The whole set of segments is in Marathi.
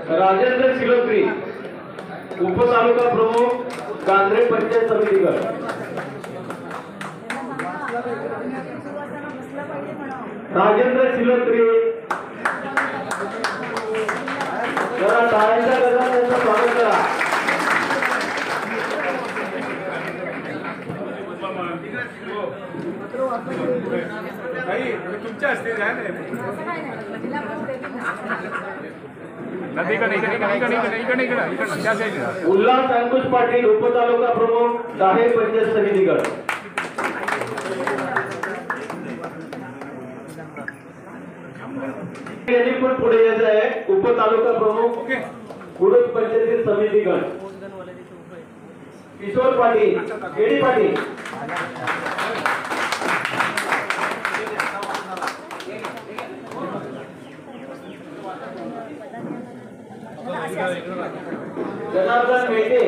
राजेंद्र सिलोत्री उपतालुका प्रमुख गांधरे पंचायत समिती गट। राजेंद्र सिलोत्री जरा टाळ्यांच्या गजरात त्यांचं स्वागत करा। तुमच्या असते उल्हास अंकुश पाटील उपतालुका प्रमुख दाहे पंचायत समिती गट। यांनी पण पुढे यायचं आहे उपतालुका प्रमुख कुडूस पंचायत समिती गट। किशोर पाटील केडी पाटील जनार्दन भेडे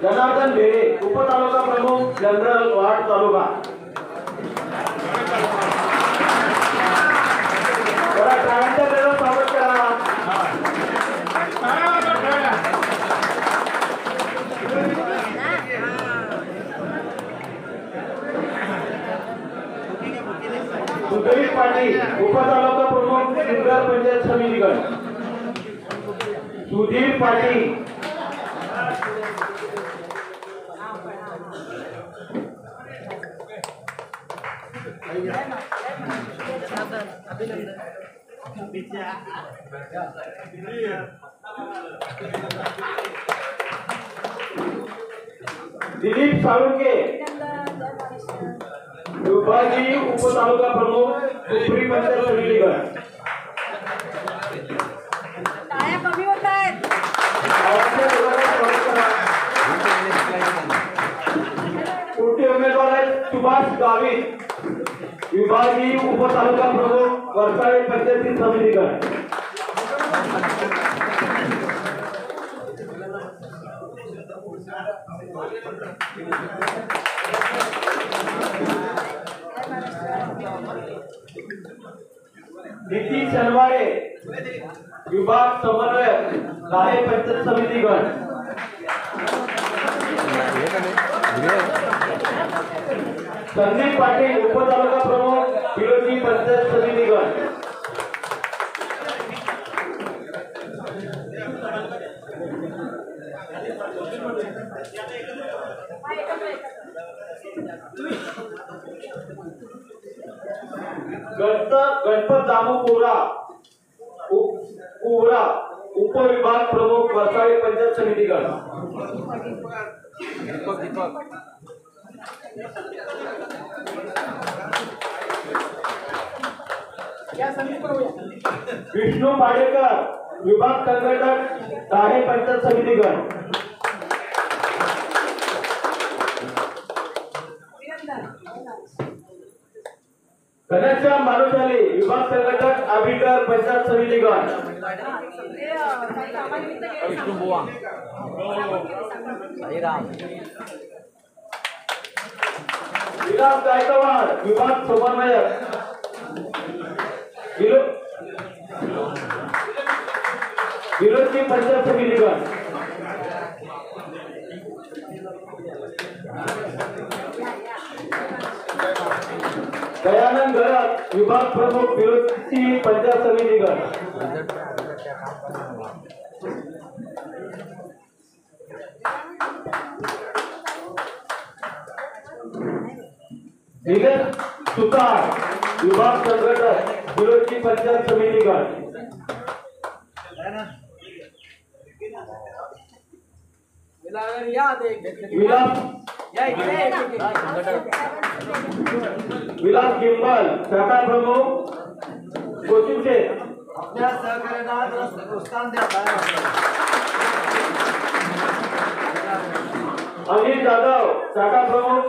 जनार्दन भेडे उपतालुका प्रमुख जनरल वार्ड तालुका। जरा टाळ्यांच्या गजरात स्वागत करा। सुधीर पाटील उपतालुका प्रमुख सिंगर पंचायत समिती गट। सुधीर पाटील दिलीप साळुंके विभागीय उपतालुका प्रमुख उपरी पंचायत समिती गट। टाळ्या कमी होत आहेत। पुढचे उमेदवार आहेत सुभाष गावित विभागीय उपतालुका प्रमुख वरसाळे पंचायत समिती गट। नितीन शनवारे विभाग समन्वयक दाहे पंचायत समिती गट। संदीप पाटील उपतालुका प्रमुख विरोधी पंचायत समिती गट। गणपत दामू कुवरा उपविभाग प्रमुख वरसाळे पंचायत समिती गट। विष्णू पाडेकर विभाग संघटक दाहे पंचायत समिती गट। घनश्याम मारुशाली विभाग संघटक आबिकर पंचायत समिती गट। विलास गायकवाड विभाग समन्वयक विरोधी पंचायत समिती गट। दयानंद गरज विभाग प्रमुख विरोधी पंचायत समिती गट। निलेश सुतार विभाग संघटक विरोधी पंचायत समिती गट। विलास गिंबल शाखा प्रमुख कोचिंग से अपने सहकार्याला प्रोत्साहन द्या। अनिल जाधव शाखा प्रमुख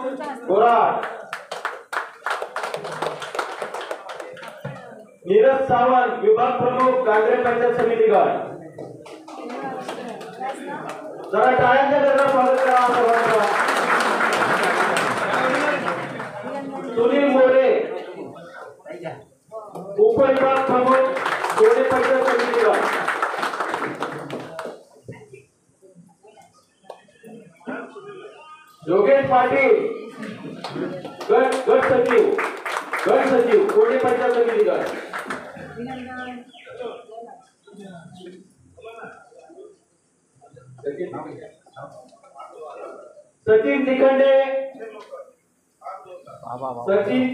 गोराड। नीरज सावंत विभाग प्रमुख गांधरे पंचायत समिती गट। जरा टाळ्यांच्या गजरात स्वागत करा सर्वांचं। योगेश पाटील गट सचिव कोणी पंचायत समिती गट. सचिन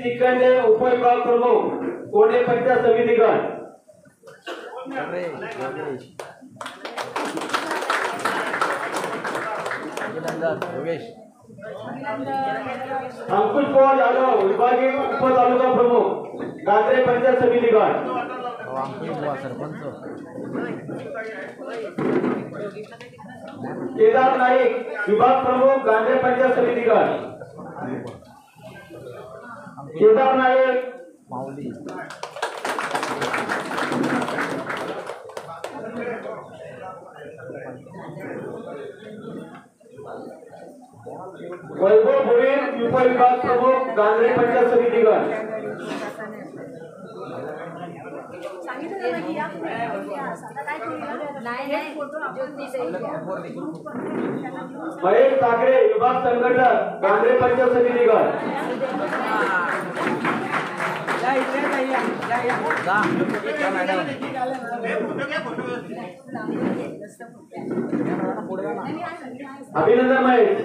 तिखंडे उपविभाग प्रमुख कोणी पंचायत समिती गट. अंकुश पवार यादव विभागीय उपतालुका प्रमुख गांधरे पंचायत समिती गट. केदार नाईक विभाग प्रमुख गांधरे पंचायत समिती गट. केदार नाईक वैभव भोईर उपविभाग प्रमुख गांधरे पंचायत समिती गट. महेश ठाकरे विभाग संघटक गांधरे पंचायत समिती गट. अभिनंदन महेश.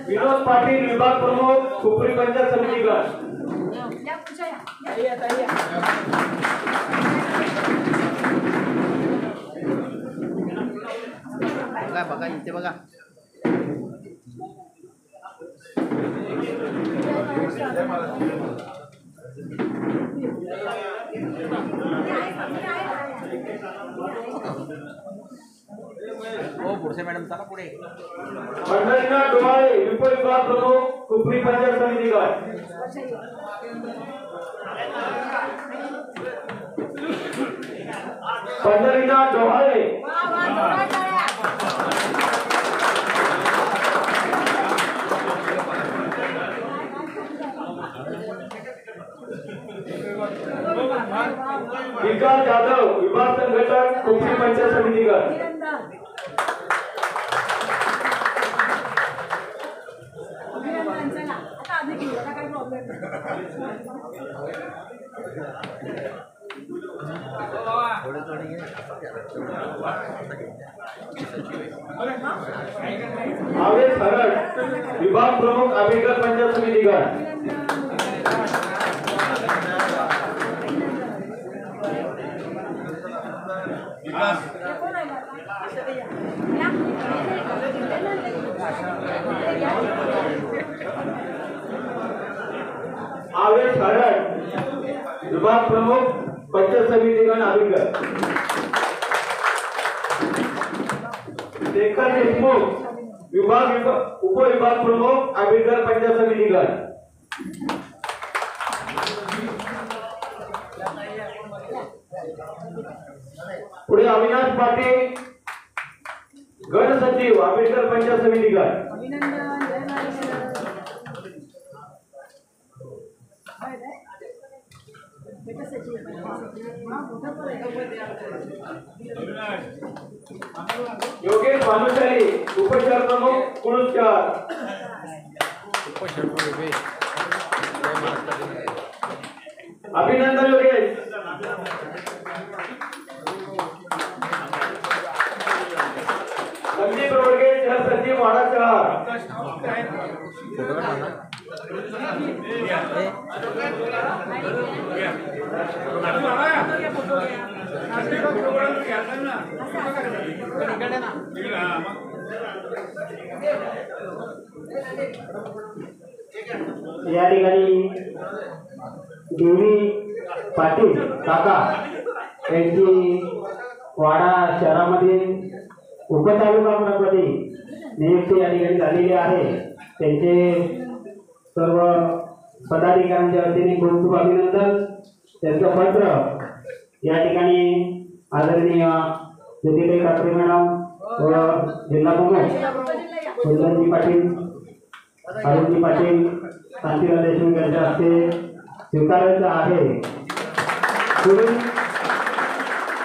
विनोद पाटील विभाग प्रमुख सुप्री पंचायत समिती गट. बघा इथे बघा. पुढचे मॅडम चला पुढे. पंढरीनाथ डोहाळे उपविभाग प्रमुख सुप्री पंचायत समिती गट. पंढरीनाथ डोहाळे विकास जाधव विभाग संघटक सुप्री पंचायत समिती गट. आवेश खरड विभाग प्रमुख आंबेडकर पंचायत समिती गट. आवेश खरड विभाग प्रमुख पंचायत समिती गण आंबेडकर. शेखर देशमुख विभाग उपविभाग प्रमुख आंबेडकर पंचायत समिती गण. पुढे अविनाश पाटील गण सचिव आंबेडकर पंचायत समिती गट. योगेश भानुशाली उपशहर प्रमुख कुळुसकर. अभिनंदन योगेश. संदीप रोडगे शहर सचिव वाडा शहर. या ठिकाणी देवी पाटील काका यांची वाडा शहरामध्ये उपतालुका प्रमुखपदी नियुक्ती या ठिकाणी झालेली आहे. त्यांचे सर्व पदाधिकाऱ्यांच्या वतीने खूप खूप अभिनंदन. त्यांचं पत्र या ठिकाणी आदरणीय ज्योतिताई काकडे मॅडम व जिल्हा प्रमुख सुंदरजी पाटील अरुणजी पाटील शांतीलाल देशमुख यांच्या हस्ते स्वीकारायचं आहे. पुढील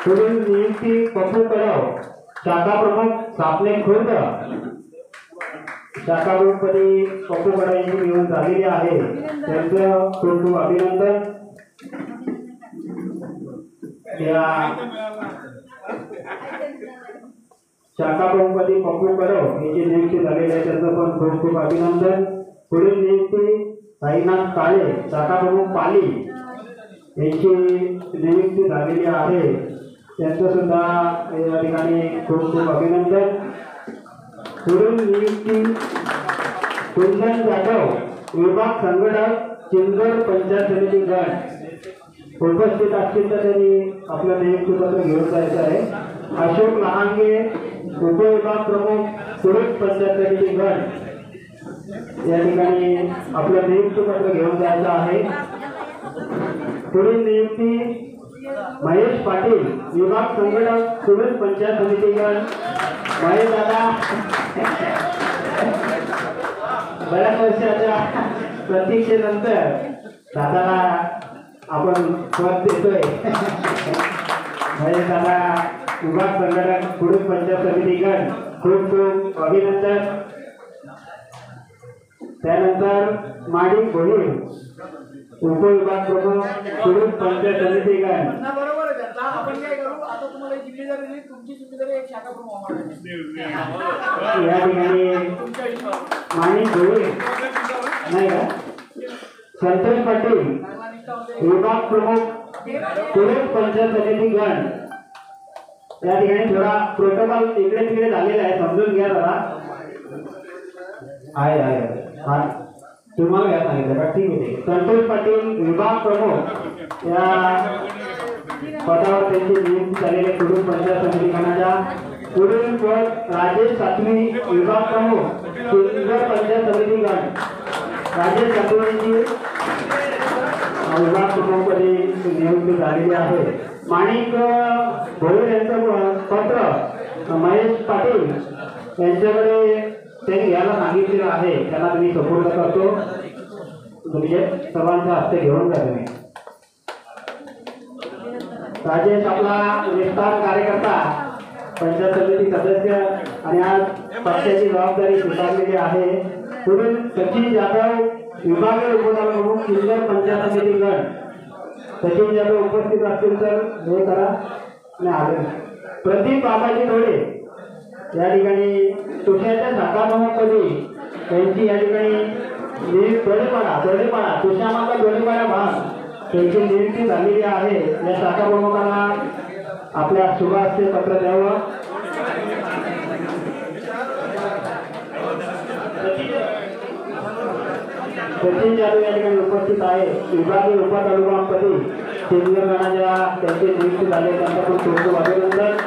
पुढील नियुक्ती पप्पू कळव शाखा प्रमुख सापणे खुर्द शाखा प्रमुखपदी पप्पू कळव यांची निवड झालेली आहे. त्यांचं खूप खूप अभिनंदन. या शाखा प्रमुखपदी पप्पू कळव यांची नियुक्ती झालेली आहे. त्यांचं पण खूप खूप अभिनंदन. पुढील नियुक्ती साईनाथ काळे शाखा प्रमुख पाली यांची नियुक्ती झालेली आहे. त्यांचं सुद्धा या ठिकाणी खूप खूप अभिनंदन. पुढील नियुक्ती कुंदन जाधव विभाग संघटक चिंचवड पंचायत समिती गट उपस्थित असतील तर त्यांनी आपलं नियुक्तीपत्र घेऊन जायचं आहे. अशोक लहांगे उपविभाग प्रमुख सुरत पंचायत समिती गट या ठिकाणी आपलं नियुक्तीपत्र घेऊन जायचं आहे. पुढील नियुक्ती महेश पाटील विभाग संघटक सुरत पंचायत समिती गट. महेश दादा बऱ्याच वर्षाच्या प्रतीक्षेनंतर दादाला आपण पद देतोय. महेश दादा विभाग संघटक सुरत पंचायत समिती गट खूप खूप अभिनंदन. त्यानंतर माडी भोईर उपविभाग प्रमुख सुरत पंचायत समिती गट. बरोबर आहे. आता आपण काय करू, आता तुम्हाला जिम्मेदारी दिली, तुमची जिम्मेदारी एक शाखा प्रमुख या ठिकाणी माडी भोईर नाही का संतोष पाटील विभाग प्रमुख सुरत पंचायत समिती गट या ठिकाणी थोडा प्रोटोकॉल इकडे तिकडे झालेला आहे, समजून घ्या जरा. आहे हा तुम्हाला घ्या सांगितलं का? ठीक आहे. संतोष पाटील विभाग प्रमुख या पदावर त्यांची नियुक्ती झालेली सुरत पंचायत समिती गणाच्या. पुढील पद राजेश सातवी विभाग प्रमुख चिंचवड पंचायत समिती गट. राजेश सातवींची विभाग प्रमुखपदी नियुक्ती झालेली आहे. माणिक भोईर यांचं पत्र महेश पाटील यांच्याकडे त्यांनी घ्यायला सांगितलेलं आहे. त्यांना तुम्ही सपोर्ट करतो. म्हणजे सर्वांच्या हस्ते घेऊन जा तुम्ही. राजेश आपला विस्तार कार्यकर्ता पंचायत समिती सदस्य आणि आज पक्षाची जबाबदारी स्वीकारलेली आहे. पुढील सचिन जाधव विभागीय उपप्रमुख चिंचवड पंचायत समिती गट. सचिन जाधव उपस्थित असतील तर हे करा आणि आले. प्रदीप बाबाजी थोडे या ठिकाणी तुषाच्या शाखा प्रमुखपदी त्यांची या ठिकाणी तोडेपाडा तुषामाता तोडेपाडा भाग त्यांची नियुक्ती झालेली आहे. या शाखा प्रमुखांना आपल्या शुभ हस्ते पत्र द्यावं. सचिन जाधव या ठिकाणी उपस्थित आहे. विभागीय उपतालुकापदी चिंचवड गणाच्या त्यांची नियुक्ती झाली. त्यांचा पण खूप खूप अभिनंदन.